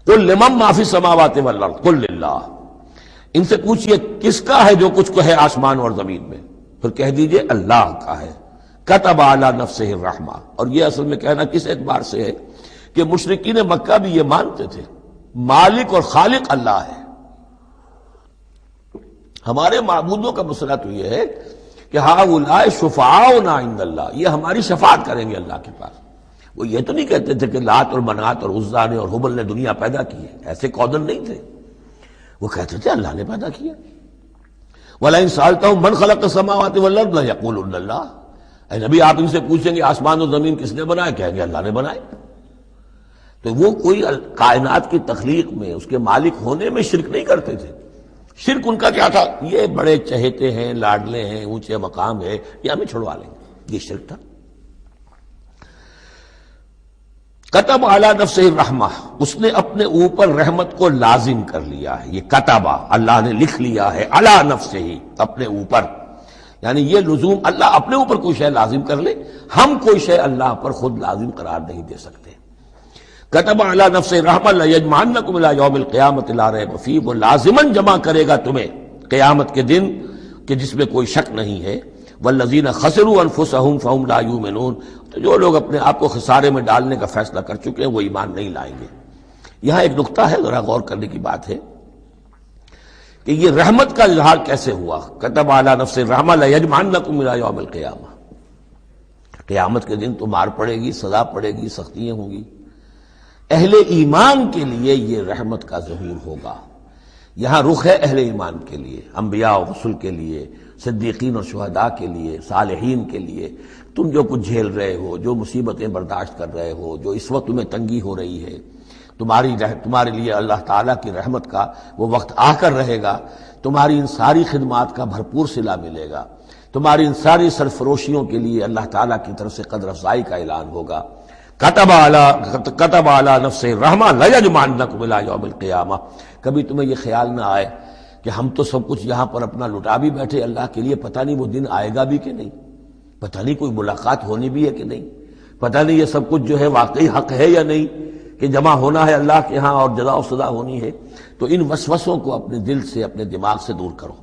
قل لمن ما فی السماوات والارض قل للہ، ان سے پوچھئے کس کا ہے جو کچھ کو ہے آسمان اور زمین میں، پھر کہہ دیجئے اللہ کا ہے۔ کتب علی نفسہ الرحمہ، اور یہ اصل میں کہنا کس اعتبار سے ہے کہ مشرکین مکہ بھی یہ مانتے تھے مالک اور خالق اللہ ہے۔ ہمارے معبودوں کا مسئلہ تو یہ ہے کہ ہؤلاء شفعاؤنا عند اللہ، یہ ہماری شفاعت کریں گے اللہ کے پاس۔ وہ یہ تو نہیں کہتے تھے کہ لات اور منات اور عزا نے اور ہبل نے دنیا پیدا کی ہے، ایسے قودن نہیں تھے، وہ کہتے تھے اللہ نے پیدا کیا۔ وَلَئِن سَأَلْتَهُم مَّنْ خَلَقَ السَّمَاوَاتِ وَالْأَرْضَ لَيَقُولُنَّ اللَّهُ، اے نبی آپ ان سے پوچھیں گے آسمان و زمین کس نے بنائے، کہیں گے اللہ نے بنائے۔ تو وہ کوئی کائنات کی تخلیق میں اس کے مالک ہونے میں شرک نہیں کرتے تھے۔ شرک ان کا کیا تھا، یہ بڑے چہیتے ہیں، لاڈلے ہیں، اونچے مقام ہے، یہ ہمیں چھڑوا لیں گے، یہ شرک تھا۔ کتب علی نفسہ الرحمہ، اس نے اپنے اوپر رحمت کو لازم کر لیا ہے، یہ کتبہ اللہ نے لکھ لیا ہے، علی نفسہ ہی، اپنے اوپر، یعنی یہ لزوم اللہ اپنے اوپر کوئی شے لازم کر لے، ہم کوئی شے اللہ پر خود لازم قرار نہیں دے سکتے۔ کتب علی نفسہ الرحمہ لیجمعنکم الی یوم القیامۃ لا ریب فیہ، وہ لازماً جمع کرے گا تمہیں قیامت کے دن کہ جس میں کوئی شک نہیں ہے۔ والذین خسروا انفسہم فہم لا یؤمنون، تو جو لوگ اپنے آپ کو خسارے میں ڈالنے کا فیصلہ کر چکے ہیں وہ ایمان نہیں لائیں گے۔ یہاں ایک نقطہ ہے، ذرا غور کرنے کی بات ہے کہ یہ رحمت کا اظہار کیسے ہوا۔ کتب علی نفس الرحمہ لیجمعنکم الی یوم القیامہ، قیامت کے دن تو مار پڑے گی، سزا پڑے گی، سختیاں ہوں گی۔ اہل ایمان کے لیے یہ رحمت کا ظہور ہوگا۔ یہاں رخ ہے اہل ایمان کے لیے، انبیاء و رسل کے لیے، صدیقین اور شہداء کے لیے، صالحین کے لیے۔ تم جو کچھ جھیل رہے ہو، جو مصیبتیں برداشت کر رہے ہو، جو اس وقت تمہیں تنگی ہو رہی ہے، تمہارے لیے اللہ تعالیٰ کی رحمت کا وہ وقت آ کر رہے گا، تمہاری ان ساری خدمات کا بھرپور صلہ ملے گا، تمہاری ان ساری سرفروشیوں کے لیے اللہ تعالیٰ کی طرف سے قدر افزائی کا اعلان ہوگا۔ کتب علی نفسہ الرحمہ لیجمعنکم الی یوم القیامہ۔ کبھی تمہیں یہ خیال نہ آئے کہ ہم تو سب کچھ یہاں پر اپنا لٹا بھی بیٹھے اللہ کے لیے، پتہ نہیں وہ دن آئے گا بھی کہ نہیں، پتہ نہیں کوئی ملاقات ہونی بھی ہے کہ نہیں، پتہ نہیں یہ سب کچھ جو ہے واقعی حق ہے یا نہیں کہ جمع ہونا ہے اللہ کے ہاں اور جزا و سزا ہونی ہے۔ تو ان وسوسوں کو اپنے دل سے، اپنے دماغ سے دور کرو۔